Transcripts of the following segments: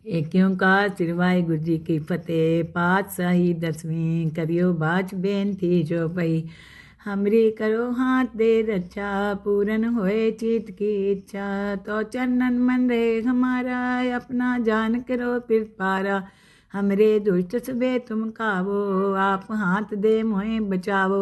एक ओंकार श्री वाहिगुरू जी की फतेह। पातशाही 10वीं करियो बाच बेनती जो पई। हमरी करो हाथ दे रक्षा, पूरन होए चित की इच्छा। तो चरणन मन रे हमारा, अपना जान करो फिर पारा। हमरे दुष्ट सबे तुम कावो, आप हाथ दे मोहे बचावो।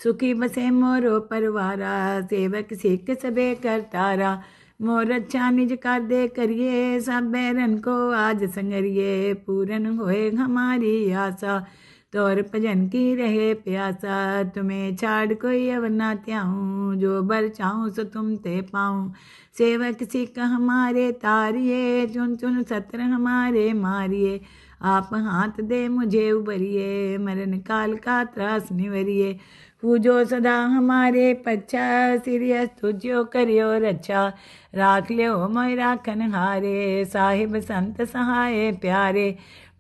सुखी बसे मोरो परवारा, सेवक सिख सबे करतारा। मोर अच्छा निज कर दे करिए, सब बैरन को आज संगरिए। पूरन होए हमारी आशा, तोर भजन की रहे प्यासा। तुम्हें छाड़ कोई अवर ना त्याऊँ, जो बर चाहूँ सो तुम ते पाऊँ। सेवक सिख हमारे तारिए, चुन चुन सत्र हमारे मारिए। आप हाथ दे मुझे उबरिए, मरण काल का त्रास निवरिए। पूजो सदा हमारे पच्छा, सिरियस तुझो करियो रक्षा। राख लियो मोय राखन हारे, साहिब संत सहाय प्यारे।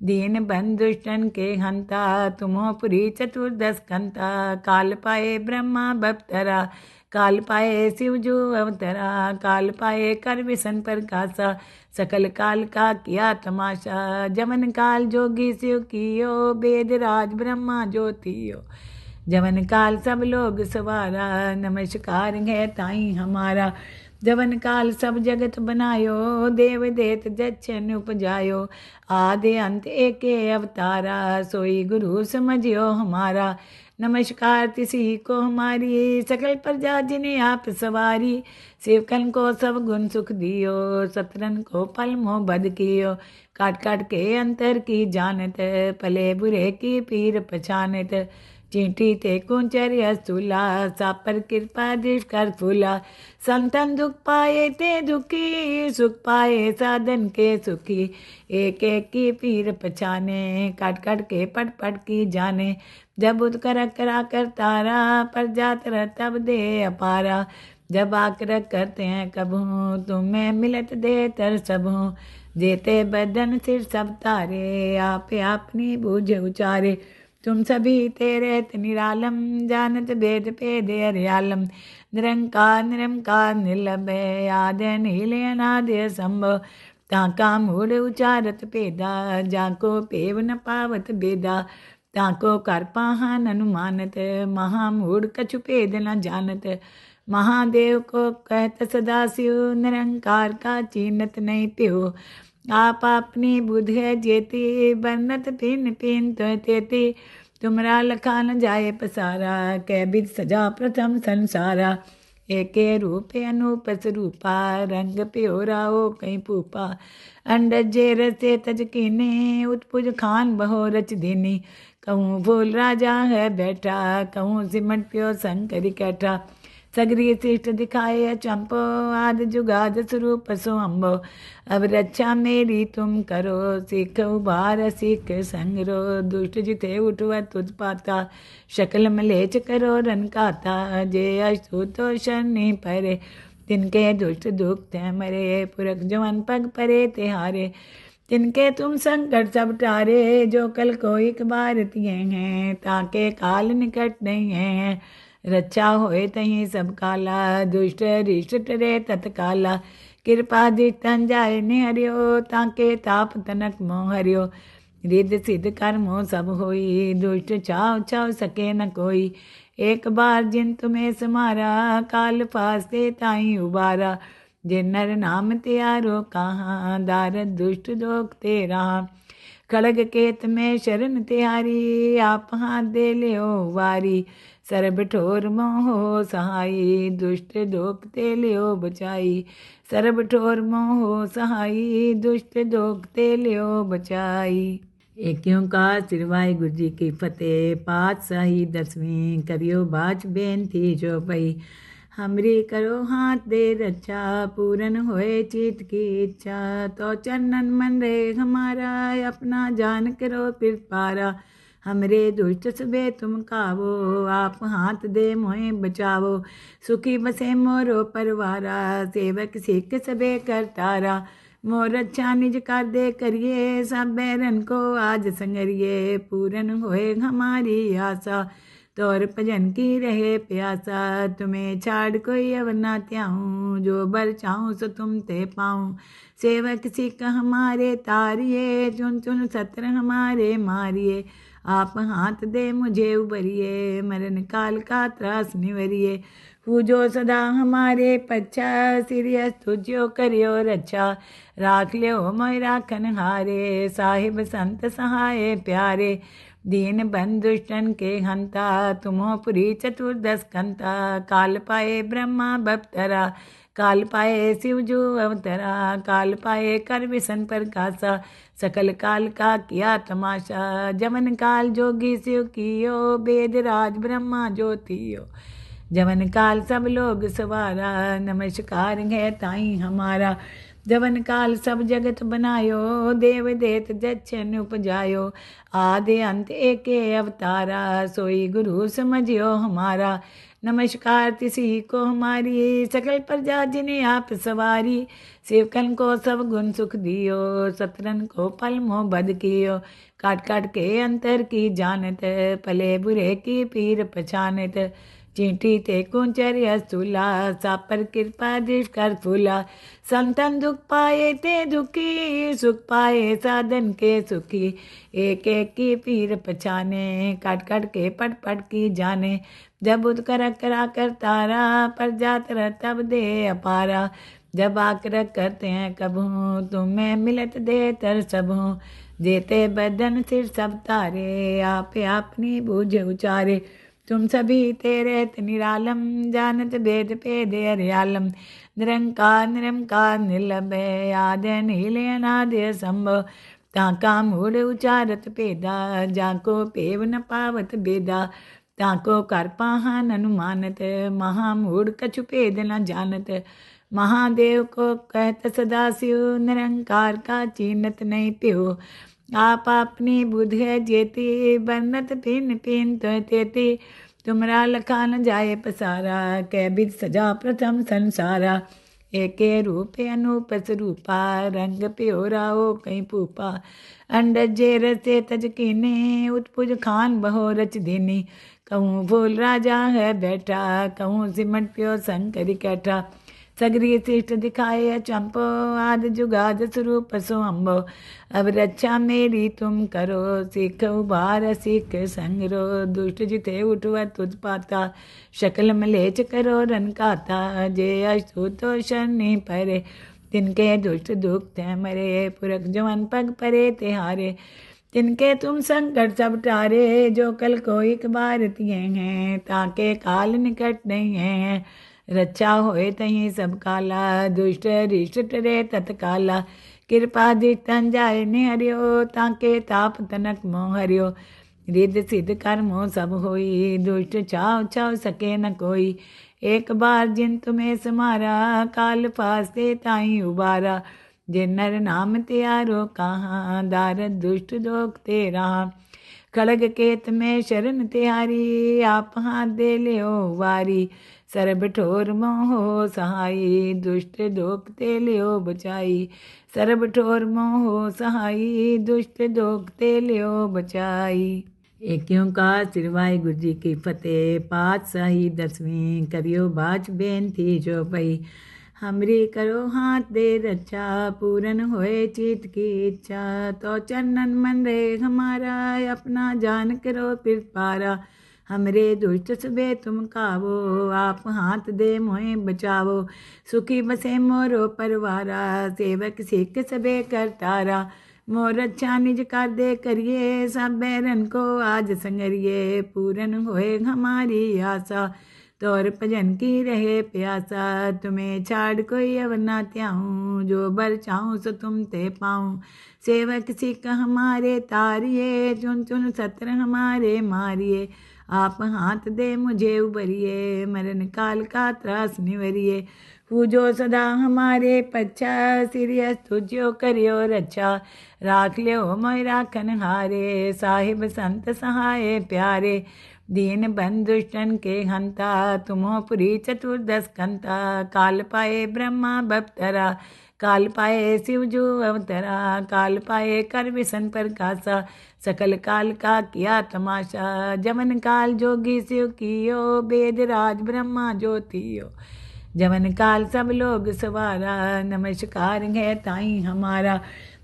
दीन बंधु दुष्टन के हंता, तुमो पुरी चतुर्दश कंता। काल पाए ब्रह्मा बपतरा, काल पाए शिव जो अवतरा। काल पाए कर विसन प्रकाशा, सकल काल का किया तमाशा। जमन काल जोगी शिव कियो, वेद राज ब्रह्मा ज्योतियो। जवन काल सब लोग सवारा, नमस्कार है ताई हमारा। जवन काल सब जगत बनायो, देव देत जच्छन उपजायो। आदि अंत एके अवतारा, सोई गुरु समझियो हमारा। नमस्कार तिसी को हमारी, सकल प्रजा जिन्हें आप सवारी। सेवकन को सब गुण सुख दियो, सतरन को पल मोह बद कियो। काट काट के अंतर की जानत, भले बुरे की पीर पछानत। चींटी ते कुंचर्य स्थूला, सापर कृपा दृष्ट कर फूला। संतन दुख पाए ते दुखी, सुख पाए साधन के सुखी। एक एक की पीर पछाने, कट कट के पट पट की जाने। जब उद कर करा कर तारा, पर जात रह तब दे अपारा। जब आकर करते हैं कबू, तुम्हें मिलत दे तर सबू। जेते बदन सिर सब तारे, आपे अपनी बूझ उचारे। तुम सभी तेरे निरालम, जानत भेद भेद हरियालम। निरंकार निरंकार निर्लभय, आदि नील अनादि संभव। ताका मूढ़ उचारत भेदा, जाको पेव न पावत बेदा। ताको कर पाहन अनुमानत, महामूढ़ कछु भेद न जानत। महादेव को कहत सदा शिव, निरंकार का चीनत नहीं प्यो। आप अपनी बुध है जेती, बरनत पिन पिन तो तेती। तुमरा लखा न जाए पसारा, कै बिद सजा प्रथम संसारा। एके रूप अनूप स्वरूपा, रंग प्योरा हो कहीं पूपा। अंडज जे रसे तज कीने, उत्पुज खान बहो रच दीनी। कहूँ भूल राजा है बैठा, कहूँ सिमट प्यो शंकर कैठा। सगरी शिष्ट दिखाए चंपो, आद जुगाद स्वरूप सो अम्बो। अब रक्षा मेरी तुम करो, सिख उबार सिख संगरो। दुष्ट जिथे उठवा तुझ पाता, शकल मलेच करो रन काता। जे अस्तु तो शनि परे, तिनके दुष्ट दुख ते मरे। पुरख जवन पग परे तिहारे, तिनके तुम संकट सब टारे। जो कल को एक बार तिये हैं, ताके काल निकट नहीं है। रक्षा होए तहीं सब काला, दुष्ट रिष्ट टरे तत्काला। कृपा दितन जाय निहरियो, ताके ताप तनक मोह हरियो। रिद सिद्ध कर्मो सब होई, दुष्ट चाव चाव सके न कोई। एक बार जिन तुम्हें समारा, काल फास्ते ताई उबारा। जिन नर नाम त्यारो कहाँ, दारद दुष्ट दोख तेरा। खड़ग केत में शरण तिहारी, आप हाथ दे लियो वारी। सरब ठोर मोहो सहाई, दुष्ट दोख ते लियो बचाई। सरब ठोर मोहो सहाई, दुष्ट दोख ते लियो बचाई। एक ओंकार श्री वाहिगुरू जी की फतेह। पातशाही 10वीं करियो बाच बेनती जो पई। हमरी करो हाथ दे रक्षा, पूरन होए चित की इच्छा। तो चरणन मन रे हमारा, अपना जान करो फिर पारा। हमरे दुष्ट सबे तुम कावो, आप हाथ दे मोहे बचावो। सुखी बसे मोरो परवारा, सेवक सिख सबे करतारा। मोर अच्छा निज कर दे करिए, सब बैरन को आज संगरिए। पूरन होए हमारी आशा, तोर भजन की रहे प्यासा, तुम्हें छाड़ कोई अवर ना त्याऊँ, जो बर चाहूँ सो तुम ते पाऊँ। सेवक सिख हमारे तारिये, चुन चुन सत्र हमारे मारिए। आप हाथ दे मुझे उबरिए, मरण काल का त्रास निवरिए। पूजो सदा हमारे पच्छा, सिरियस तुझो करियो रक्षा। राख लियो मोय राखन हारे, साहिब संत सहाय प्यारे। दीन बंधु दुष्टन के हंता, तुमो पुरी चतुर्दश कंता। काल पाए ब्रह्मा बप्तरा, काल पाए शिव जो अवतरा। काल पाए कर विसन प्रकाशा, सकल काल का किया तमाशा। जमन काल जोगी शिव कियो, वेद राज ब्रह्मा ज्योतियो। जवन काल सब लोग सवारा, नमस्कार है ताई हमारा। जवन काल सब जगत बनायो, देव देत जच्छन उपजायो। आदि अंत एके अवतारा, सोई गुरु समझियो हमारा। नमस्कार तिसी को हमारी, सकल प्रजा जिन्हें आप सवारी। सेवकन को सब गुण सुख दियो, सतरन को पल मोह बद कियो। काट काट के अंतर की जानत, भले बुरे की पीर पछानत। चींटी ते कुंचर स्थूला, सापर कृपा दृष्ट कर फूला। संतन दुख पाए ते दुखी, सुख पाए साधन के सुखी। एक एक की पीर पछाने, काट काट के पट पट की जाने। जब उद करा कर तारा, पर जात रह तब दे अपारा। जब आकर करते हैं कबहू, तुम्हें मिलत दे तर सबहू। देते बदन सिर सब तारे, आपे अपनी बूझ उचारे। तुम सभी तेरे निरालम, जानत भेद भेद हरियालम। निरंकार निरंकार निर्लभय, आद्य नील अनाद्य संभव। ताका मूढ़ उचारत भेदा, जाको पेव न पावत बेदा। ताको कर पाहन अनुमानत, महामूढ़ कछु भेद न जानत। महादेव को कहत सदाशिव, निरंकार का चीनत नहीं प्यो। आप अपनी बुध है जेती, बरनत पिन पिन तो तेती। तुमरा लखा न जाए पसारा, कै बिद सजा प्रथम संसारा। एके रूपे अनूप स्वरूपा, रंग प्योरा हो कहीं पूपा। अंडज जे रसे तज कीने, उत्पुज खान बहो रच दीनी। कहूँ फूल राजा है बैठा, कहूँ सिमट प्यो शंकर कैठा। सगरी शिष्ट दिखाए चंपो, आद जुगाद स्वरूप सो अम्बो। अब रक्षा मेरी तुम करो, सीख उबार सीख संगरो। दुष्ट जिते उठवा तुझ पाता, शकल मलेच करो रन काता। जे अस्तु तो शनि परे, तिनके दुष्ट दुख थे मरे। पुरख जवन पग परे तिहारे, तिनके तुम संकट सब टारे। जो कल को एक बार तिये हैं, ताके काल निकट नहीं है। रक्षा होए तहीं सब काला, दुष्ट रिष्ट टरे तत्काला। कृपा दितन जाय निहरियो, ताके ताप तनक मोह हरियो। रिद्ध सिद्ध कर्मो सब होई, दुष्ट छाव छाव सके न कोई। एक बार जिन तुम्हें समारा, काल फास्ते ताई उबारा। जिन नर नाम त्यारो कहाँ, दारद दुष्ट दोख तेरा। खड़ग केत में शरण तिहारी, आप हाथ दे लियो वारी। सरब ठोर मोहो सहाई, दुष्ट दोख ते लियो बचाई। सरब ठोर मोहो सहाई, दुष्ट दोख ते लियो बचाई। एक ओंकार श्री वाहिगुरू जी की फतेह। पातशाही 10वीं करियो बाच बेनती जो पई। हमरी करो हाथ दे रक्षा, पूरन होए चीत की इच्छा। तो चरणन मन रे हमारा, अपना जान करो फिर पारा। हमरे दुष्ट सबे तुम कावो, आप हाथ दे मोहे बचावो। सुखी बसे मोरो परवारा, सेवक सिख सबे करतारा। मोर अच्छा निज कर दे करिए, सब बैरन को आज संगरिए। पूरन होए हमारी आशा, तोर भजन की रहे प्यासा। तुम्हें छाड़ कोई अवर ना त्याऊँ, जो बर चाहूँ सो तुम ते पाऊँ। सेवक सिख हमारे तारिये, चुन चुन सत्र हमारे मारिए। आप हाथ दे मुझे उबरिए, मरण काल का त्रास निवरिए। पूजो सदा हमारे पच्छा, सिरियस तुझो करियो रक्षा। राख लियो मोय राखन हारे, साहिब संत सहाय प्यारे। दीन बंधु दुष्टन के हंता, तुमो पुरी चतुर्दश कंता। काल पाए ब्रह्मा बप्तरा, काल पाए शिव जो अवतरा, काल पाए कर विसन प्रकाशा, सकल काल का किया तमाशा। जमन काल जोगी शिव कियो, वेद राज ब्रह्मा ज्योतियो, जमन काल सब लोग सवारा, नमस्कार है ताई हमारा।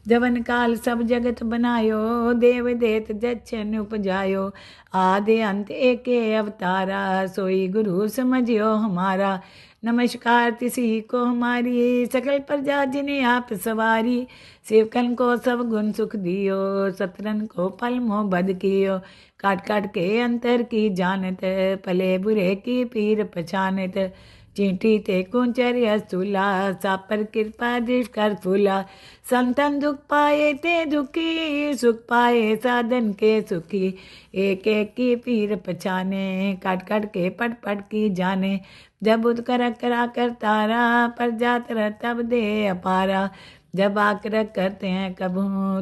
जवन काल सब जगत बनायो, देव देत जच्छन उपजायो, आदि अंत एके अवतारा, सोई गुरु समझियो हमारा। नमस्कार तिसी को हमारी, सकल प्रजा जिन्हें आप सवारी, सेवकन को सब गुण सुख दियो, सतरन को पल मोह बद कियो, काट काट के अंतर की जानत, पले बुरे की पीर पछानत, चींटी ते कुंचर्य स्थूला, सापर कृपा दृष्ट कर फूला, संतन दुख पाए ते दुखी, सुख पाए साधन के सुखी, एक एक की पीर पछाने, काट काट के पट पट की जाने, जब उद करा कर तारा, पर जात रह तब दे अपारा, जब आकर करते हैं कबू,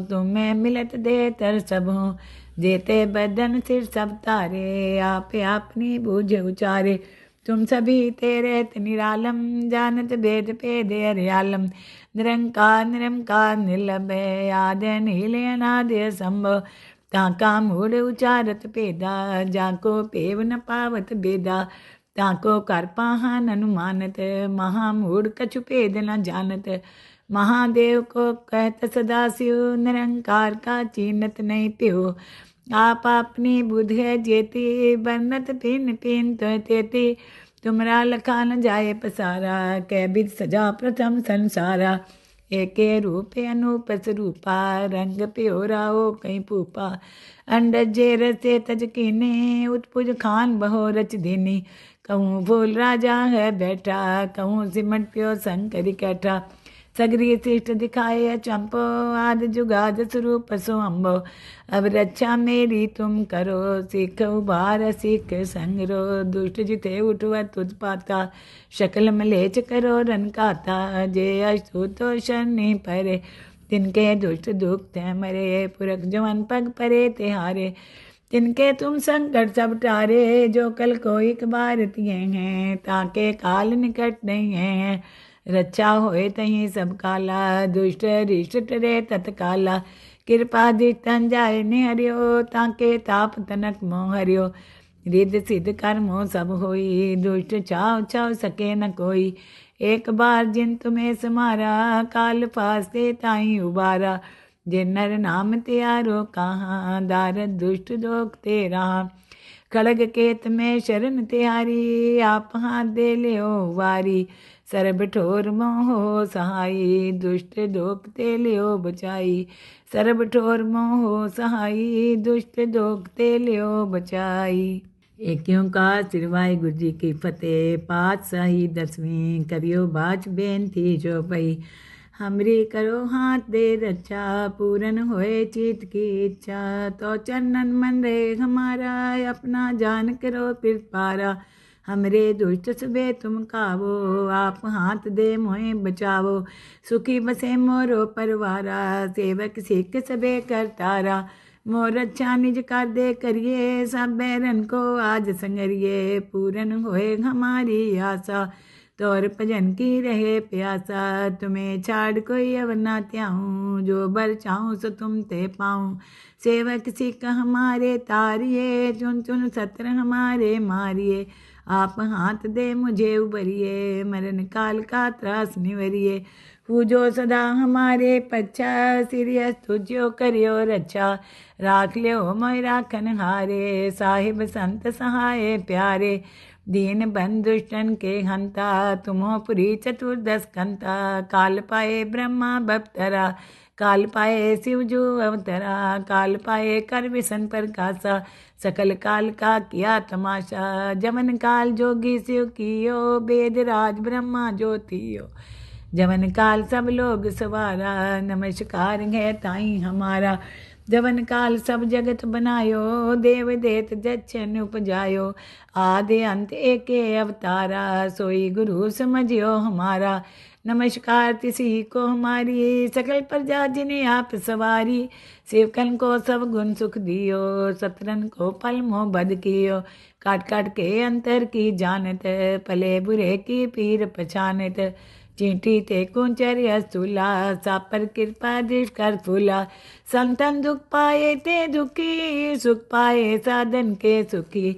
तुम्हें मिलत दे तर सबू, जेते बदन सिर सब तारे, आप अपनी बूझ उचारे, तुम सभी तेरे निरालम, जानत भेद पेद हरियालम, निरंकार निरंकार निर्लभय, आद नील अनाद संभव, ताका मूढ़ उचारत पेदा, जाको पेव न पावत बेदा, ताको कर पाहन अनुमानत, महामूढ़ कछु भेद न जानत, महादेव को कहत सदा शिव, निरंकार का चीनत नहीं प्यो, आप अपनी बुध है जेती, बरनत पिन पिन तो तेती, तुमरा लखा न जाए पसारा, कै बिद सजा प्रथम संसारा, एके रूपे अनूप स्वरूपा, रंग प्योरा ओ कहीं पूपा, अंडज जे रसे तज कीने, उत्पुज खान बहो रच दीनी, कहूँ भूल राजा है बैठा, कहूँ सिमट प्यो शंकर कैठा, सगरी शिष्ट दिखाए चंपो, आद जुगाद स्वरूप सो अम्बो, अब रक्षा मेरी तुम करो, सीख उबार सीख संगरो, दुष्ट जिते उठवा तुझ पाता, शकल मलेच करो रन काता, जे अस्तु तो शनि परे, तिनके दुष्ट दुख ते मरे, पुरख जवन पग परे तिहारे, तिनके तुम संकट सब टारे, जो कल को एक बार तिये हैं, ताके काल निकट नहीं है, रक्षा होए तहीं सब काला, दुष्ट रिष्ट टरे तत्काला, कृपा दितन जाय निहरियो, ताके ताप तनक मोह हरियो, रिद सिद्ध कर्मो सब होई, दुष्ट छाव छाव सके न कोई, एक बार जिन तुम्हें समारा, काल फास्ते ताई उबारा, जिन नर नाम त्यारो कहाँ, दारद दुष्ट दोख तेरा, खड़ग केत में शरण तिहारी, आप हाथ दे लियो वारी, सरब ठोर मोहो सहाई, दुष्ट दोख ते लियो बचाई, सरब ठोर मोहो सहाई, दुष्ट दोख ते लियो बचाई। एक ओंकार श्री वाहिगुरू जी की फतेह। पातशाही 10वीं करियो बाच बेनती जो पई, हमरी करो हाथ दे रक्षा, पूरन होए चित की इच्छा, तो चरणन मन रे हमारा, अपना जान करो फिर पारा, हमरे दुष्ट सबे तुम कावो, आप हाथ दे मोहे बचावो, सुखी बसे मोरो परवारा, सेवक सिख सबे करतारा, मोर अच्छा निज कर दे करिए, सब बैरन को आज संगरिए, पूरन होए हमारी आशा, तोर भजन की रहे प्यासा, तुम्हें छाड़ कोई अवर ना त्याऊँ, जो बर चाहूँ सो तुम ते पाऊँ, सेवक सिख हमारे तारिये, चुन चुन सत्र हमारे मारिए, आप हाथ दे मुझे उबरिए, मरण काल का त्रास निवरिए, पूजो सदा हमारे पच्छा, सिरियस तुझो करियो रक्षा, राख लियो मोय राखन हारे, साहिब संत सहाय प्यारे, दीन बंधुष्टन के हंता, तुमो पुरी चतुर्दश कंता, काल पाए ब्रह्मा बप्तरा, काल पाए शिव जो अवतरा, काल पाए कर विसन प्रकाशा, सकल काल का किया तमाशा, जमन काल जोगी शिव कियो, वेद राज ब्रह्मा ज्योतियो, जमन काल सब लोग सवारा, नमस्कार है ताई हमारा, जवन काल सब जगत बनायो, देव देत जच्छन उपजायो, आदि अंत एके अवतारा, सोई गुरु समझियो हमारा, नमस्कार तिसी को हमारी, सकल प्रजा जिन्हें आप सवारी, सेवकन को सब गुण सुख दियो, सतरन को पल मोह बद कियो, काट काट के अंतर की जानत, पले बुरे की पीर पछानत, चींटी ते कुंचर्य स्थूला सापर कृपा दृष्ट कर फूला संतन दुख पाए ते दुखी सुख पाए साधन के सुखी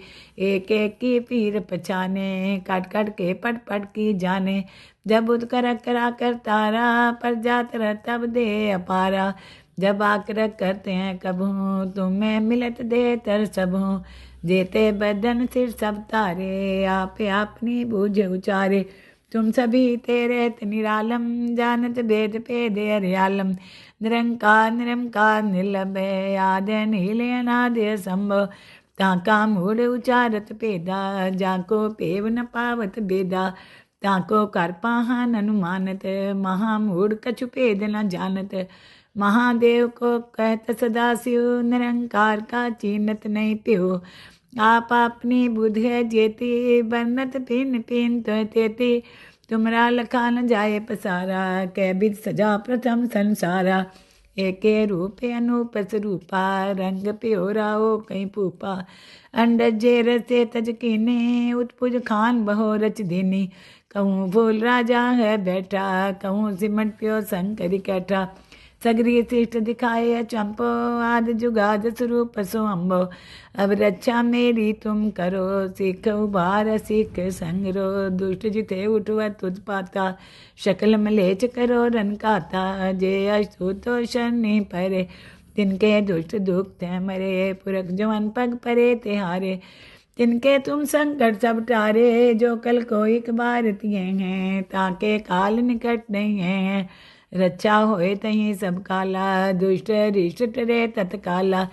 एक एक की पीर पछाने काट काट के पट पट की जाने जब उद करा कर तारा पर जात रह तब दे अपारा जब आकर करते हैं कबू तुम्हें मिलत दे तर सबू जेते बदन सिर सब तारे आप अपनी बूझ उचारे तुम सभी तेरे निरालम जानत भेद भेद हरियालम निरंकार निर्लभय आदि नील अनादि संभव ताका मूढ़ उचारत भेदा जाको पेव न पावत बेदा ताको कर पाहन अनुमानत महामूढ़ कछु भेद न जानत महादेव को कहत सदा शिव निरंकार का चीनत नहीं प्यो आप अपनी बुध है जेती बरनत पिन पिन तो तेती तुमरा लखा न जाए पसारा कै बिद सजा प्रथम संसारा एके रूपे अनूप स्वरूपा रंग प्योराओ कहीं पूपा अंडज जे रसे तज कीने उत्पुज खान बहो रच दीनी कहूँ भूल राजा है बैठा कहूँ सिमट प्यो शंकर कैठा सगरी शिष्ट दिखाए चंपो आदि जुगाद स्वरूप सो अम्बो अब रक्षा मेरी तुम करो सीख उबार सीख संगरो दुष्ट जिते उठवा तुझ पाता शकल मलेच करो रन काता जे अस्तु तो शनि परे तिनके दुष्ट दुख ते मरे पुरख जवन पग परे तिहारे तिनके तुम संकट सब टारे जो कल को एक बार तिए हैं ताके काल निकट नहीं है रक्षा होए तहीं सब काला दुष्ट रिष्ट टरे तत्काला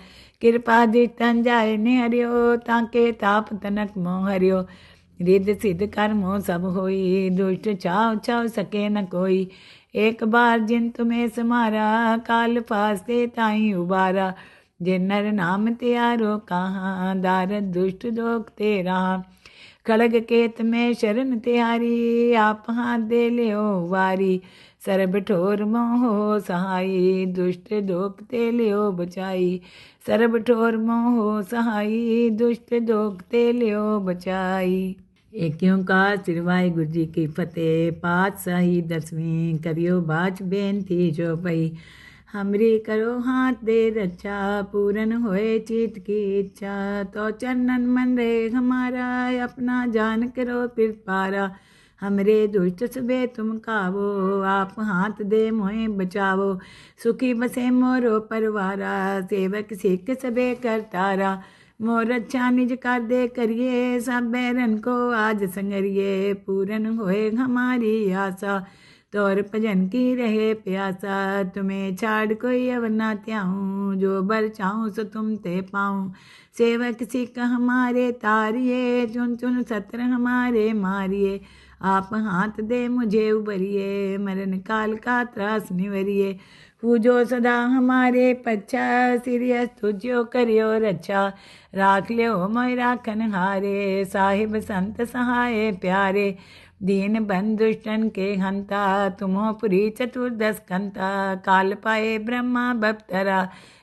कृपा दितन जाय निहरियो ताके ताप तनक मोह हरियो रिद सिद्ध कर्मो सब होई दुष्ट छाव छाव सके न कोई एक बार जिन तुम्हें समारा काल फास्ते ताई उबारा जिन नर नाम त्यारो कहाँ दारद दुष्ट दोख तेरा खड़ग केत में शरण त्यारी आप हाथ दे लियो वारी सरब ठोर मोहो सहाई दुष्ट दोख ते लियो बचाई सरब ठोर मोहो सहाई दुष्ट दोख ते लियो बचाई। एक ओंकार श्री वाहिगुरु जी की फतेह। पातशाही 10वीं करियो बाच बेनती जो पई हमरी करो हाथ दे रक्षा पूरन होए चीत की इच्छा तो चरणन मन रे हमारा अपना जान करो फिर पारा हमरे दुष्ट सबे तुम कावो आप हाथ दे मोहे बचावो सुखी बसे मोरो परवारा सेवक सिख सबे करतारा मोर अच्छा निज कर दे करिए सब बैरन को आज संगरिए पूरन होए हमारी आशा तोर भजन की रहे प्यासा तुम्हें छाड़ कोई अब ना त्याऊँ जो बर चाहूँ सो तुम ते पाऊँ सेवक सिख हमारे तारिये चुन चुन सत्र हमारे मारिए आप हाथ दे मुझे उबरिए मरण काल का त्रास निवरिए पूजो सदा हमारे पच्छा सिरियस तुझो करियो रक्षा राख लियो मोय राखन हारे साहिब संत सहाय प्यारे दीन बंधुष्टन के हंता तुमो पुरी चतुर्दश कंता काल पाए ब्रह्मा बप्तरा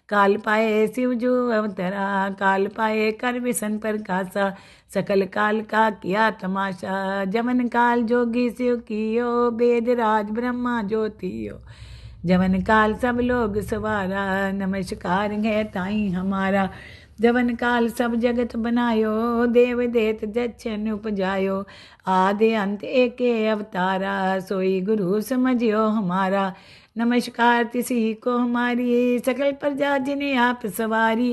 काल पाए शिवजू अवतरा काल पाए कर विसन प्रकाशा सकल काल का किया तमाशा जमन काल जोगी शिव कियो वेद राज ब्रह्मा ज्योतियो जवन काल सब लोग सवारा नमस्कार है ताई हमारा जवन काल सब जगत बनायो देव देत जच्छन उपजायो आदि अंत एके अवतारा सोई गुरु समझियो हमारा नमस्कार तिसी को हमारी सकल प्रजा जिन्हें आप सवारी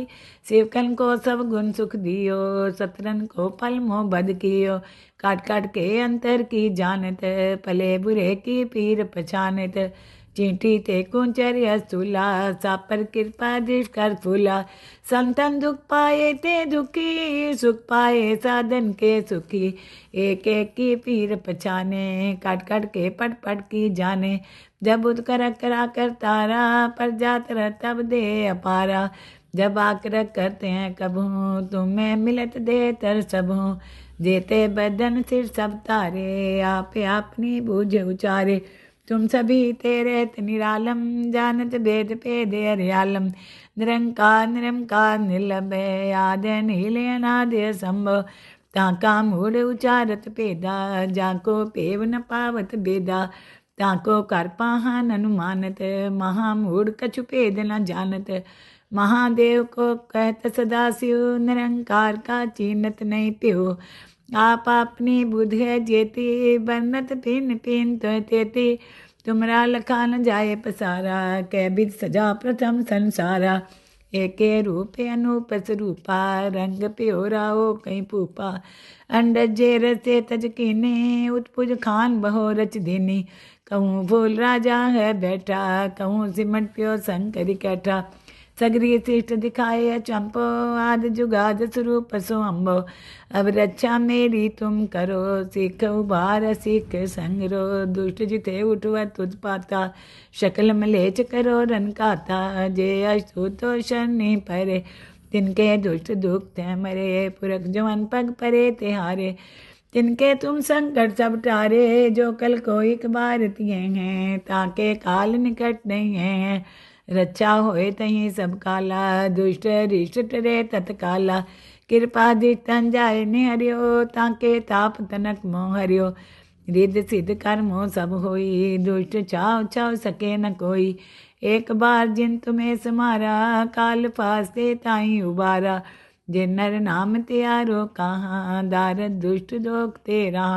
सेवकन को सब गुण सुख दियो सतरन को पल मोह बद कियो काट काट के अंतर की जानत पले बुरे की पीर पछानत चींटी ते कुंचर्य स्थूला सापर कृपा दृष्ट कर फूला संतन दुख पाए ते दुखी सुख पाए साधन के सुखी एक एक की पीर पछाने काट काट के पट पट की जाने जब उद करा कर तारा पर जात रह तब दे अपारा जब आकर करते हैं कबू तुम्हें मिलत दे तर सबू जेते बदन सिर सब तारे आप अपनी बूझ उचारे तुम सभी तेरे निरालम जानत भेद भेद हरियालम निरंकार निर्लभय आदि नील अनादि संभव ताका मूढ़ उचारत भेदा जाको पेव न पावत बेदा ताको कर पाहन अनुमानत, महामूढ़ कछु भेद न जानत। महादेव को कहत सदा शिव, निरंकार का चीनत नहीं त्यो। आप अपनी बुध है जेती, बरनत पिन पिन तो तेती। तुमरा लखा न जाए पसारा, कै बिद सजा प्रथम संसारा। एके रूप अनूप स्वरूपा, रंग प्योरा हो कहीं पूपा। अंडज जे रसे तज कीने, उत्पुज खान बहो रच दीनी। कहूँ भूल राजा है बैठा, कहूँ सिमट प्यो शंकर कैठा। सगरी शिष्ट दिखाए चंपो, आद जुगाद स्वरूप सो अम्बो। अब रक्षा मेरी तुम करो, सीख उबार सीख संगरो। दुष्ट जिते उठवा तुझ पाता, शकल मलेच करो रन काता। जे अस्तु तो शनि परे, तिनके दुष्ट दुख ते मरे। पुरख जवन पग परे तिहारे, तिनके तुम संकट सब टारे। जो कल को एक बार तिये हैं, ताके काल निकट नहीं है। रक्षा होए तहीं सब काला, दुष्ट रिष्ट टरे तत्काला। कृपा दिष्टन जाय निहरियो, ताके ताप तनक मोह हरियो। रिद्ध सिद्ध कर्मो सब होई, दुष्ट चाव चाव सके न कोई। एक बार जिन तुम्हें समारा, काल फास्ते ताई उबारा। जिन नर नाम त्यारो कहाँ, दारद दुष्ट दोख तेरा।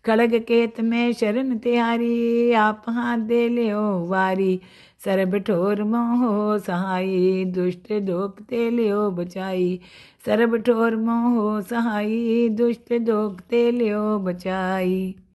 खड़ग केत में शरण तिहारी, आप हाथ दे लियो वारी। सरब ठोर मोहो सहाई, दुष्ट दोख ते लियो बचाई। सरब ठोर मोहो सहाई, दुष्ट दोख ते लियो बचाई।